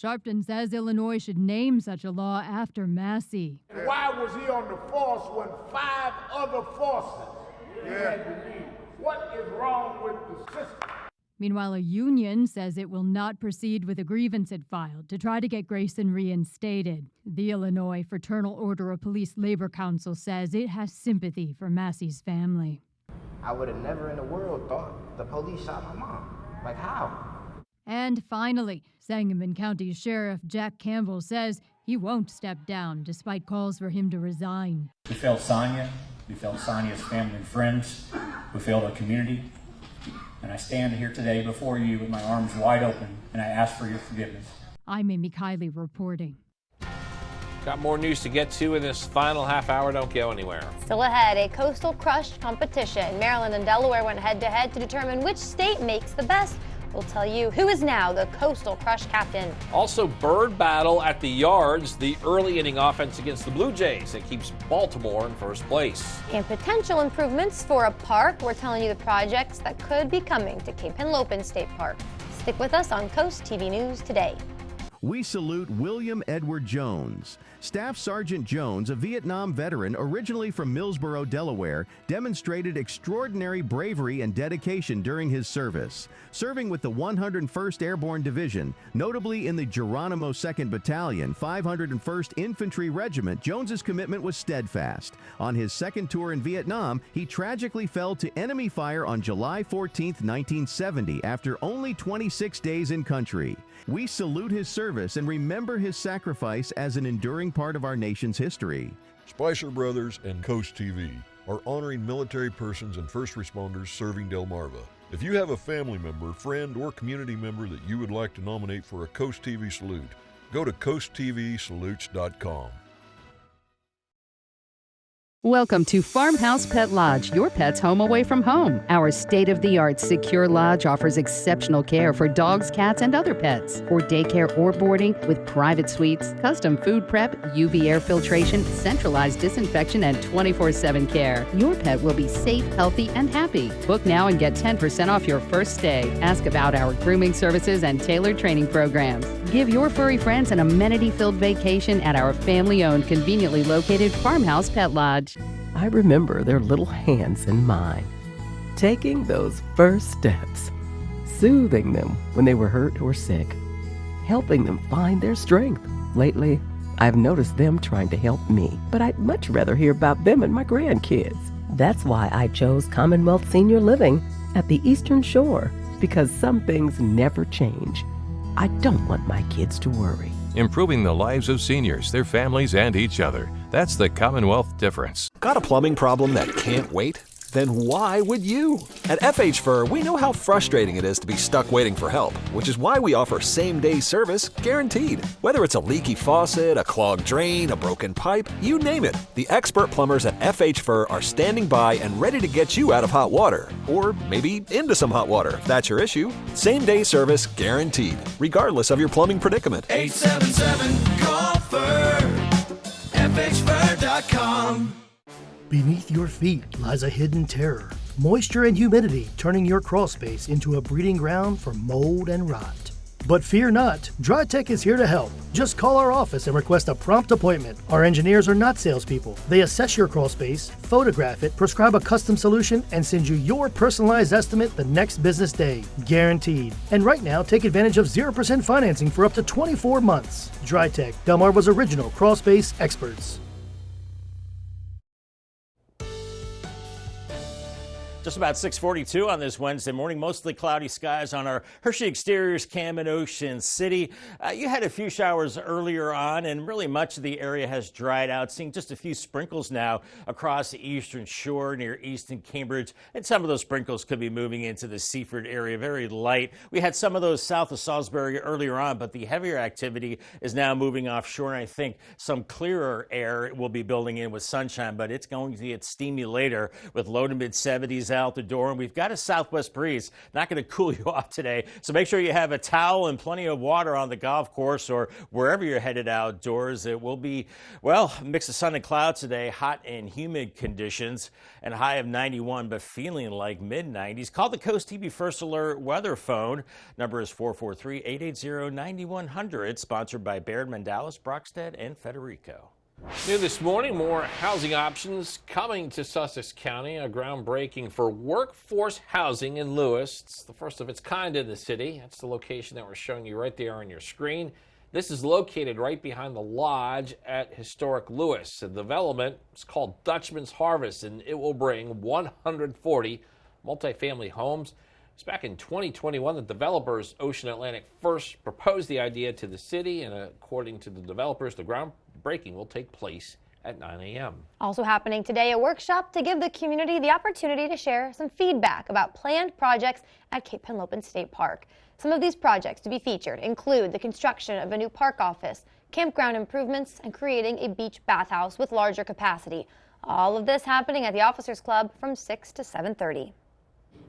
Sharpton says Illinois should name such a law after Massey. Why was he on the force when 5 other forces had to leave? What is wrong with the system? Meanwhile, a union says it will not proceed with a grievance it filed to try to get Grayson reinstated. The Illinois Fraternal Order of Police Labor Council says it has sympathy for Massey's family. I would have never in the world thought the police shot my mom. Like, how? And finally, Sangamon County Sheriff Jack Campbell says he won't step down despite calls for him to resign. We failed Sonia. We failed Sonia's family and friends. We failed our community. And I stand here today before you with my arms wide open, and I ask for your forgiveness. I'm Amy Kiley reporting. Got more news to get to in this final half hour. Don't go anywhere. Still ahead, a coastal crush competition. Maryland and Delaware went head-to-head to determine which state makes the best. We'll tell you who is now the Coastal Crush captain. Also, bird battle at the yards, the early inning offense against the Blue Jays that keeps Baltimore in first place. And potential improvements for a park. We're telling you the projects that could be coming to Cape Henlopen State Park. Stick with us on Coast TV News today. We salute William Edward Jones. Staff Sergeant Jones, a Vietnam veteran originally from Millsboro, Delaware, demonstrated extraordinary bravery and dedication during his service. Serving with the 101st Airborne Division, notably in the Geronimo 2nd Battalion, 501st Infantry Regiment, Jones's commitment was steadfast. On his second tour in Vietnam, he tragically fell to enemy fire on July 14, 1970, after only 26 days in country. We salute his service and remember his sacrifice as an enduring part of our nation's history. Spicer Brothers and Coast TV are honoring military persons and first responders serving Delmarva. If you have a family member, friend, or community member that you would like to nominate for a Coast TV salute, go to coasttvsalutes.com. Welcome to Farmhouse Pet Lodge, your pet's home away from home. Our state-of-the-art secure lodge offers exceptional care for dogs, cats, and other pets. For daycare or boarding with private suites, custom food prep, UV air filtration, centralized disinfection, and 24/7 care. Your pet will be safe, healthy, and happy. Book now and get 10% off your first stay. Ask about our grooming services and tailored training programs. Give your furry friends an amenity-filled vacation at our family-owned, conveniently located Farmhouse Pet Lodge. I remember their little hands in mine, taking those first steps, soothing them when they were hurt or sick, helping them find their strength. Lately, I've noticed them trying to help me, but I'd much rather hear about them and my grandkids. That's why I chose Commonwealth Senior Living at the Eastern Shore, because some things never change. I don't want my kids to worry. Improving the lives of seniors, their families, and each other. That's the Commonwealth difference. Got a plumbing problem that can't wait? Then why would you? At FH Fur, we know how frustrating it is to be stuck waiting for help, which is why we offer same-day service guaranteed. Whether it's a leaky faucet, a clogged drain, a broken pipe, you name it, the expert plumbers at FH Fur are standing by and ready to get you out of hot water, or maybe into some hot water if that's your issue. Same-day service guaranteed, regardless of your plumbing predicament. 877-CALL-FUR, FHFur.com. Beneath your feet lies a hidden terror. Moisture and humidity turning your crawl space into a breeding ground for mold and rot. But fear not, DryTech is here to help. Just call our office and request a prompt appointment. Our engineers are not salespeople. They assess your crawl space, photograph it, prescribe a custom solution, and send you your personalized estimate the next business day. Guaranteed. And right now, take advantage of 0% financing for up to 24 months. DryTech, Delmarva's original crawl space experts. Just about 6:42 on this Wednesday morning. Mostly cloudy skies on our Hershey Exteriors cam in Ocean City. You had a few showers earlier on, and really much of the area has dried out. Seeing just a few sprinkles now across the eastern shore near Easton, Cambridge, and some of those sprinkles could be moving into the Seaford area. Very light. We had some of those south of Salisbury earlier on, but the heavier activity is now moving offshore, and I think some clearer air will be building in with sunshine, but it's going to get steamy later with low to mid 70s out the door, and we've got a southwest breeze. Not going to cool you off today, so make sure you have a towel and plenty of water on the golf course or wherever you're headed outdoors. It will be, well, a mix of sun and clouds today, hot and humid conditions, and a high of 91, but feeling like mid-90s. Call the CoastTV First Alert weather phone. Number is 443-880-9100, sponsored by Baird, Mandalis, Brockstead, and Federico. New this morning, more housing options coming to Sussex County. A groundbreaking for workforce housing in Lewis. It's the first of its kind in the city. That's the location that we're showing you right there on your screen. This is located right behind the lodge at historic Lewis. The development is called Dutchman's Harvest, and it will bring 140 multifamily homes. It's back in 2021 the developers, Ocean Atlantic, first proposed the idea to the city, and according to the developers, the groundbreaking will take place at 9 a.m. Also happening today, a workshop to give the community the opportunity to share some feedback about planned projects at Cape Henlopen State Park. Some of these projects to be featured include the construction of a new park office, campground improvements, and creating a beach bathhouse with larger capacity. All of this happening at the Officers Club from 6 to 7:30.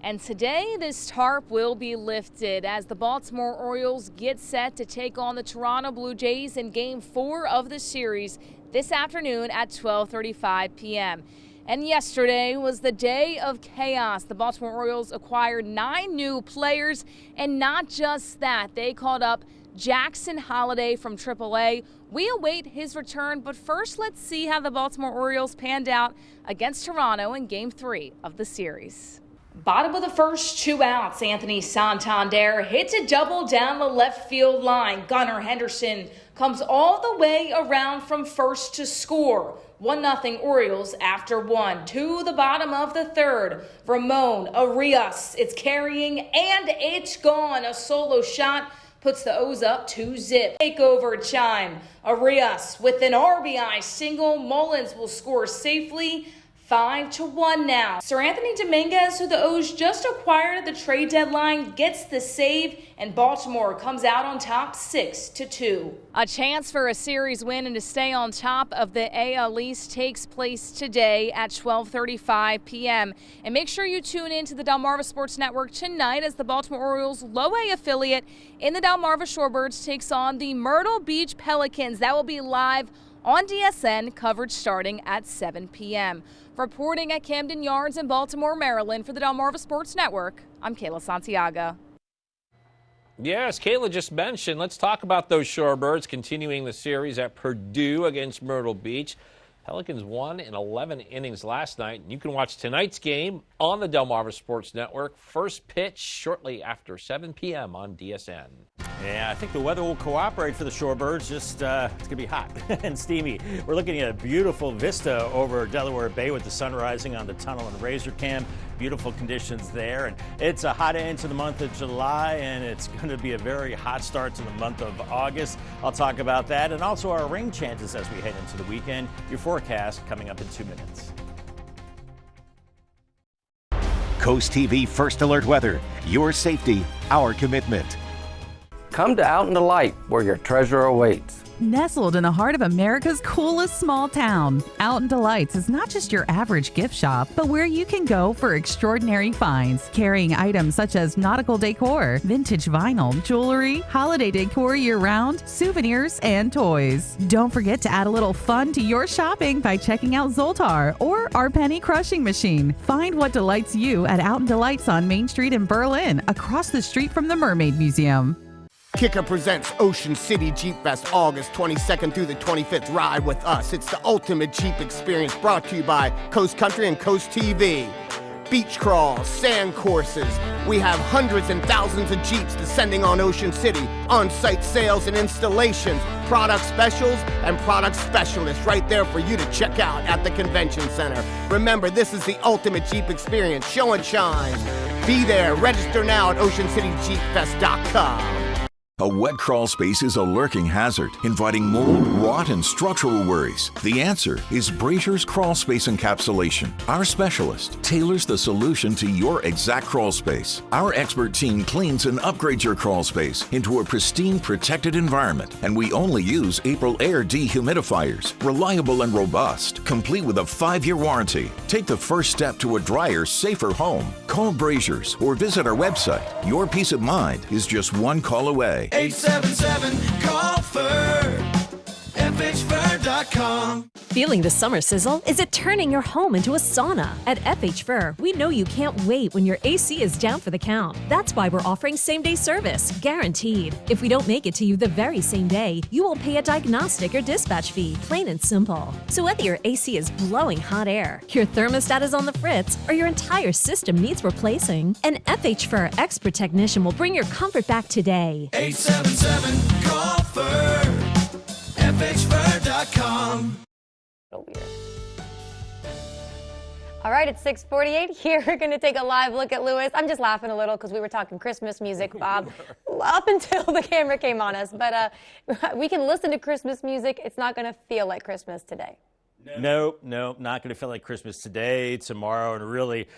And today, this tarp will be lifted as the Baltimore Orioles get set to take on the Toronto Blue Jays in Game 4 of the series this afternoon at 12:35 p.m. And yesterday was the day of chaos. The Baltimore Orioles acquired 9 new players, and not just that, they called up Jackson Holliday from AAA. We await his return, but first let's see how the Baltimore Orioles panned out against Toronto in Game 3 of the series. Bottom of the first, 2 outs. Anthony Santander hits a double down the left field line. Gunnar Henderson comes all the way around from first to score. 1-0 Orioles after 1. To the bottom of the third, Ramon Arias. It's carrying and it's gone. A solo shot puts the O's up 2-0. Takeover chime. Arias with an RBI single. Mullins will score safely. 5-1 now. Sir Anthony Dominguez, who the O's just acquired at the trade deadline, gets the save, and Baltimore comes out on top 6-2. A chance for a series win and to stay on top of the AL East takes place today at 12:35 p.m. And make sure you tune in to the Delmarva Sports Network tonight as the Baltimore Orioles low A affiliate in the Delmarva Shorebirds takes on the Myrtle Beach Pelicans. That will be live on DSN, coverage starting at 7 p.m. Reporting at Camden Yards in Baltimore, Maryland for the Delmarva Sports Network, I'm Kayla Santiago. Yes, Kayla just mentioned, let's talk about those Shorebirds continuing the series at Purdue against Myrtle Beach. Pelicans won in 11 innings last night. You can watch tonight's game on the Delmarva Sports Network. First pitch shortly after 7 p.m. on DSN. Yeah, I think the weather will cooperate for the Shorebirds. Just it's going to be hot and steamy. We're looking at a beautiful vista over Delaware Bay with the sun rising on the tunnel and Razor Cam. Beautiful conditions there. And it's a hot end to the month of July, and it's going to be a very hot start to the month of August. I'll talk about that and also our rain chances as we head into the weekend. Your forecast coming up in 2 minutes. Coast TV First Alert Weather. Your safety, our commitment. Come to Out in the Light, where your treasure awaits. Nestled in the heart of America's coolest small town, Out in Delights is not just your average gift shop, but where you can go for extraordinary finds, carrying items such as nautical decor, vintage vinyl, jewelry, holiday decor year-round, souvenirs, and toys. Don't forget to add a little fun to your shopping by checking out Zoltar or our penny crushing machine. Find what delights you at Out in Delights on Main Street in Berlin, across the street from the Mermaid Museum. Kicker presents Ocean City Jeep Fest, August 22nd through the 25th. Ride with us. It's the ultimate Jeep experience, brought to you by Coast Country and Coast TV. Beach crawls, sand courses. We have hundreds and thousands of Jeeps descending on Ocean City. On-site sales and installations, product specials, and product specialists right there for you to check out at the convention center. Remember, this is the ultimate Jeep experience. Show and shine. Be there. Register now at oceancityjeepfest.com. A wet crawl space is a lurking hazard, inviting mold, rot, and structural worries. The answer is Brazier's Crawl Space Encapsulation. Our specialist tailors the solution to your exact crawl space. Our expert team cleans and upgrades your crawl space into a pristine, protected environment, and we only use April Air dehumidifiers, reliable and robust, complete with a 5-year warranty. Take the first step to a drier, safer home. Call Brazier's or visit our website. Your peace of mind is just one call away. 877-CALL-FUR, FHFur.com. Feeling the summer sizzle? Is it turning your home into a sauna? At FH Fur, we know you can't wait when your AC is down for the count. That's why we're offering same-day service, guaranteed. If we don't make it to you the very same day, you will pay a diagnostic or dispatch fee, plain and simple. So whether your AC is blowing hot air, your thermostat is on the fritz, or your entire system needs replacing, an FH Fur expert technician will bring your comfort back today. 877-CALL-FUR, FHFur.com. All right, it's 6:48 here. We're going to take a live look at Lewis. I'm just laughing a little because we were talking Christmas music, Bob, up until the camera came on us. But we can listen to Christmas music. It's not going to feel like Christmas today. Nope, not going to feel like Christmas today, tomorrow, and really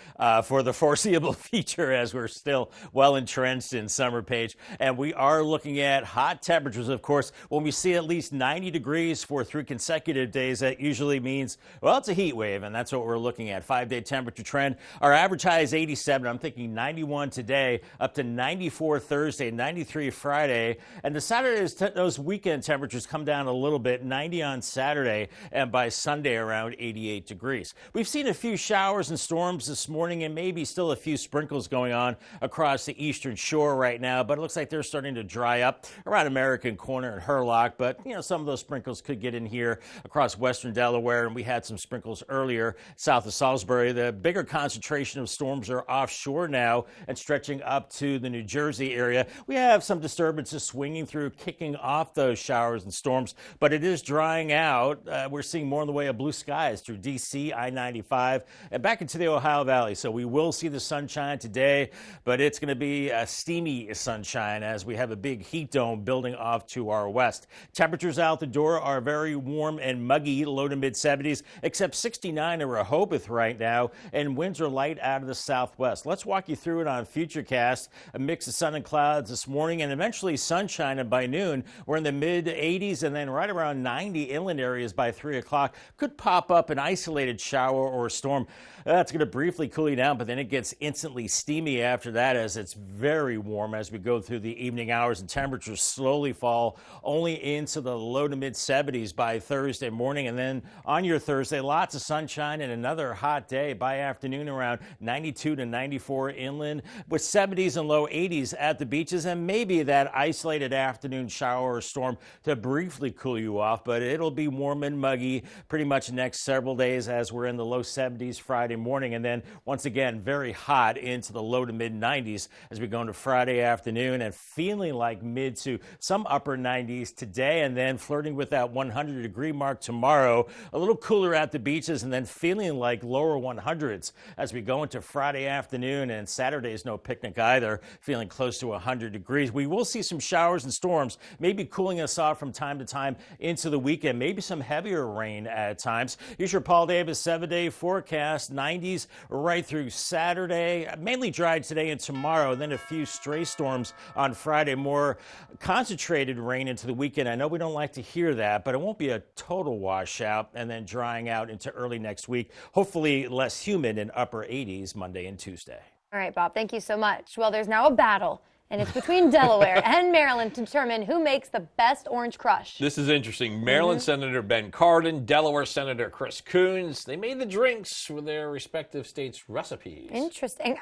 for the foreseeable future as we're still well entrenched in summer, Paige. And we are looking at hot temperatures, of course. When we see at least 90 degrees for 3 consecutive days, that usually means, well, it's a heat wave, and that's what we're looking at. 5-day temperature trend. Our average high is 87. I'm thinking 91 today, up to 94 Thursday, 93 Friday. And the Saturdays, those weekend temperatures come down a little bit, 90 on Saturday, and by Sunday around 88 degrees. We've seen a few showers and storms this morning and maybe still a few sprinkles going on across the eastern shore right now, but it looks like they're starting to dry up around American Corner and Hurlock. But, you know, some of those sprinkles could get in here across western Delaware, and we had some sprinkles earlier south of Salisbury. The bigger concentration of storms are offshore now and stretching up to the New Jersey area. We have some disturbances swinging through, kicking off those showers and storms, but it is drying out. We're seeing more in the way way of blue skies through D.C., I-95, and back into the Ohio Valley. So we will see the sunshine today, but it's going to be a steamy sunshine as we have a big heat dome building off to our west. Temperatures out the door are very warm and muggy, low to mid 70s, except 69 in Rehoboth right now, and winds are light out of the southwest. Let's walk you through it on Futurecast. A mix of sun and clouds this morning and eventually sunshine, and by noon we're in the mid 80s and then right around 90 inland areas by 3 o'clock. Could pop up an isolated shower or storm. That's going to briefly cool you down, but then it gets instantly steamy after that as it's very warm as we go through the evening hours, and temperatures slowly fall only into the low to mid 70s by Thursday morning. And then on your Thursday, lots of sunshine and another hot day by afternoon, around 92 to 94 inland with 70s and low 80s at the beaches, and maybe that isolated afternoon shower or storm to briefly cool you off. But it'll be warm and muggy pretty much the next several days as we're in the low 70s Friday morning, and then once again very hot into the low to mid 90s as we go into Friday afternoon, and feeling like mid to some upper 90s today, and then flirting with that 100-degree mark tomorrow. A little cooler at the beaches, and then feeling like lower 100s as we go into Friday afternoon, and Saturday's no picnic either, feeling close to 100 degrees. We will see some showers and storms, maybe cooling us off from time to time into the weekend, maybe some heavier rain at times. Here's your Paul Davis 7-day forecast. 90s right through Saturday, mainly dry today and tomorrow, then a few stray storms on Friday, more concentrated rain into the weekend. I know we don't like to hear that, but it won't be a total washout, and then drying out into early next week. Hopefully less humid in upper 80s Monday and Tuesday. All right, Bob, thank you so much. Well, there's now a battle, and it's between Delaware and Maryland to determine who makes the best orange crush. This is interesting. Maryland Senator Ben Cardin, Delaware Senator Chris Coons, they made the drinks with their respective states' recipes. Interesting.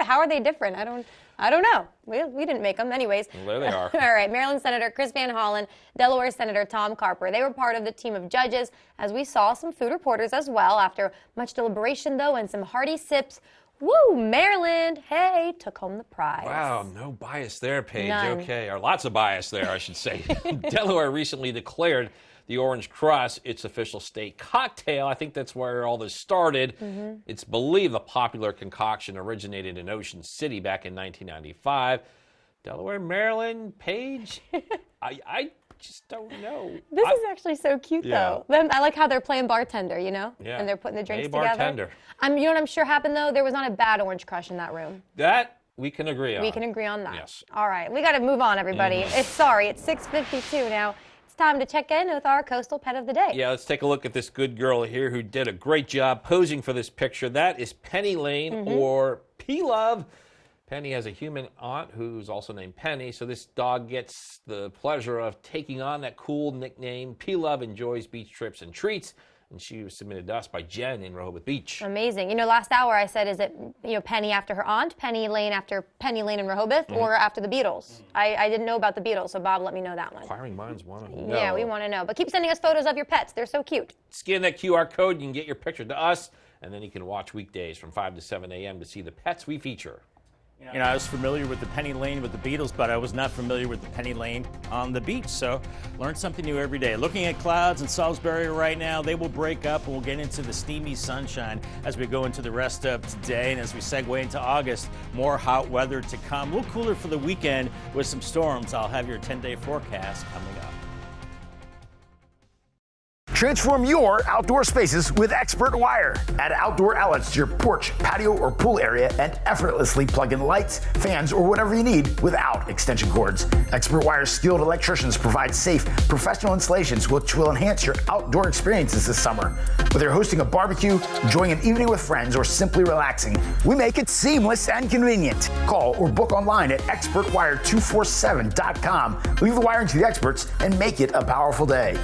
How are they different? I don't know. We didn't make them anyways. Well, there they are. All right, Maryland Senator Chris Van Hollen, Delaware Senator Tom Carper. They were part of the team of judges, as we saw some food reporters as well. After much deliberation, though, and some hearty sips, woo, Maryland, hey, took home the prize. Wow, no bias there, Paige. None. Okay, or lots of bias there, I should say. Delaware recently declared the Orange Crush its official state cocktail. I think that's where all this started. It's believed the popular concoction originated in Ocean City back in 1995. Delaware, Maryland, Paige, I just don't know. This is actually so cute, though. I like how they're playing bartender, you know? Yeah. And they're putting the drinks Hey, together. bartender. You know what I'm sure happened, though? There was not a bad Orange Crush in that room. That we can agree on. We can agree on that. Yes. All right, we got to move on, everybody. It's 6:52 now. It's time to check in with our coastal pet of the day. Yeah, let's take a look at this good girl here who did a great job posing for this picture. That is Penny Lane, or P-Love. Penny has a human aunt who's also named Penny, so this dog gets the pleasure of taking on that cool nickname. P-Love enjoys beach trips and treats, and she was submitted to us by Jen in Rehoboth Beach. Amazing. You know, last hour I said, is it, Penny after her aunt, Penny Lane after Penny Lane in Rehoboth, or after the Beatles? I didn't know about the Beatles, so Bob let me know that one. Inquiring minds want to know. Yeah, we want to know. But keep sending us photos of your pets. They're so cute. Scan that QR code, you can get your picture to us, and then you can watch weekdays from 5 to 7 a.m. to see the pets we feature. You know, I was familiar with the Penny Lane with the Beatles, but I was not familiar with the Penny Lane on the beach. So learn something new every day. Looking at clouds in Salisbury right now, they will break up and we'll get into the steamy sunshine as we go into the rest of today. And as we segue into August, more hot weather to come. A little cooler for the weekend with some storms. I'll have your 10-day forecast coming up. Transform your outdoor spaces with Expert Wire. Add outdoor outlets to your porch, patio, or pool area and effortlessly plug in lights, fans, or whatever you need without extension cords. Expert Wire's skilled electricians provide safe, professional installations which will enhance your outdoor experiences this summer. Whether you're hosting a barbecue, enjoying an evening with friends, or simply relaxing, we make it seamless and convenient. Call or book online at expertwire247.com. Leave the wiring to the experts and make it a powerful day.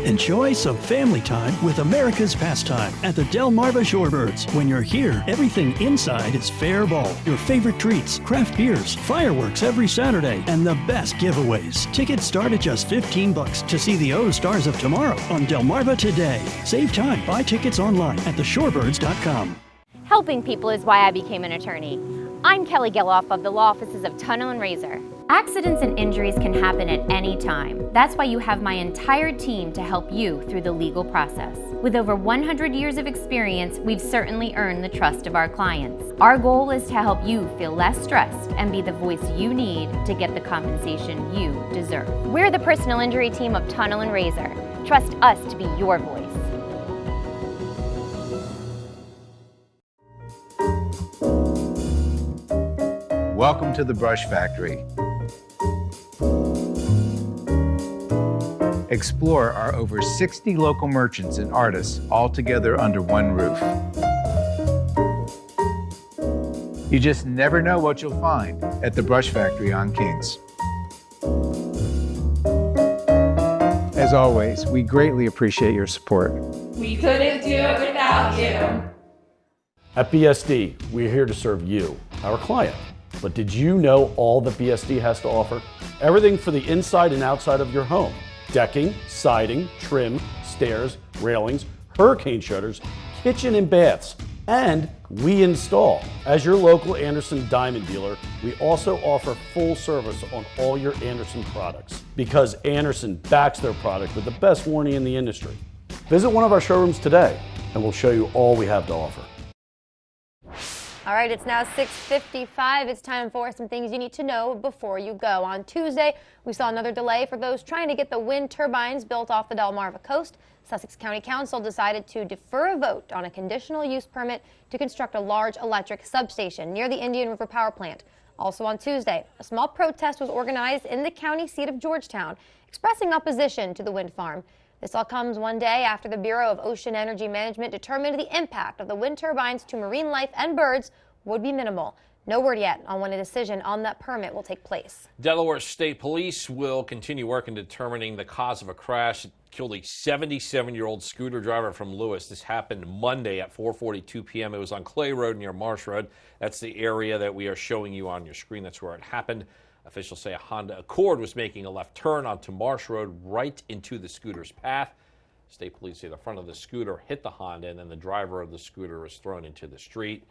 Enjoy some family time with America's pastime at the Delmarva Shorebirds. When you're here, everything inside is fair ball. Your favorite treats, craft beers, fireworks every Saturday, and the best giveaways. Tickets start at just $15 to see the O Stars of Tomorrow on Delmarva today. Save time. Buy tickets online at theshorebirds.com. Helping people is why I became an attorney. I'm Kelly Geloff of the Law Offices of Tunnel and Razor. Accidents and injuries can happen at any time. That's why you have my entire team to help you through the legal process. With over 100 years of experience, we've certainly earned the trust of our clients. Our goal is to help you feel less stressed and be the voice you need to get the compensation you deserve. We're the personal injury team of Tunnel and Razor. Trust us to be your voice. Welcome to the Brush Factory. Explore our over 60 local merchants and artists all together under one roof. You just never know what you'll find at the Brush Factory on Kings. As always, we greatly appreciate your support. We couldn't do it without you. At BSD, we're here to serve you, our client. But did you know all that BSD has to offer? Everything for the inside and outside of your home. Decking, siding, trim, stairs, railings, hurricane shutters, kitchen and baths, and we install. As your local Anderson Diamond dealer, we also offer full service on all your Anderson products because Anderson backs their product with the best warranty in the industry. Visit one of our showrooms today and we'll show you all we have to offer. All right, it's now 6:55. It's time for some things you need to know before you go. On Tuesday, we saw another delay for those trying to get the wind turbines built off the Delmarva coast. Sussex County Council decided to defer a vote on a conditional use permit to construct a large electric substation near the Indian River Power Plant. Also on Tuesday, a small protest was organized in the county seat of Georgetown, expressing opposition to the wind farm. This all comes one day after the Bureau of Ocean Energy Management determined the impact of the wind turbines to marine life and birds would be minimal. No word yet on when a decision on that permit will take place. Delaware State Police will continue work in determining the cause of a crash that killed a 77-year-old scooter driver from Lewis. This happened Monday at 4:42 p.m. It was on Clay Road near Marsh Road. That's the area that we are showing you on your screen. That's where it happened. Officials say a Honda Accord was making a left turn onto Marsh Road right into the scooter's path. State police say the front of the scooter hit the Honda and then the driver of the scooter was thrown into the street.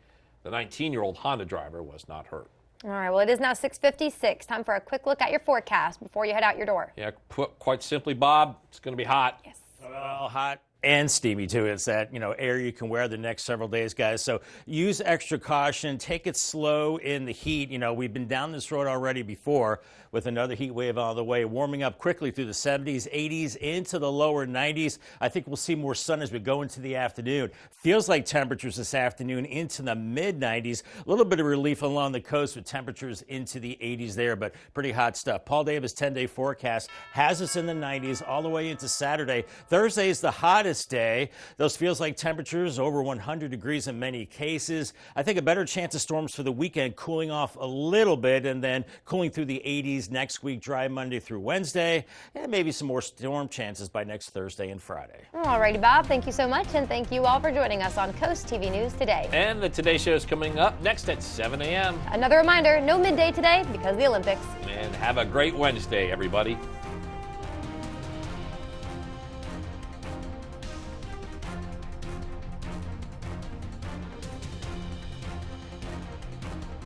The 19-year-old Honda driver was not hurt. All right, well, it is now 6:56. Time for a quick look at your forecast before you head out your door. Yeah, put quite simply, Bob, it's going to be hot. Yes. Well, hot and steamy too. It's that, air you can wear the next several days, guys. So use extra caution. Take it slow in the heat. We've been down this road already before with another heat wave on the way, warming up quickly through the 70s, 80s, into the lower 90s. I think we'll see more sun as we go into the afternoon. Feels like temperatures this afternoon into the mid-90s. A little bit of relief along the coast with temperatures into the 80s there, but pretty hot stuff. Paul Davis' 10-day forecast has us in the 90s all the way into Saturday. Thursday is the hottest day. Those feels like temperatures over 100 degrees in many cases. I think a better chance of storms for the weekend, cooling off a little bit and then cooling through the 80s next week, dry Monday through Wednesday, and maybe some more storm chances by next Thursday and Friday. All righty, Bob, thank you so much, and thank you all for joining us on Coast TV News Today. And the Today Show is coming up next at 7 a.m. Another reminder, no midday today because of the Olympics. And have a great Wednesday, everybody.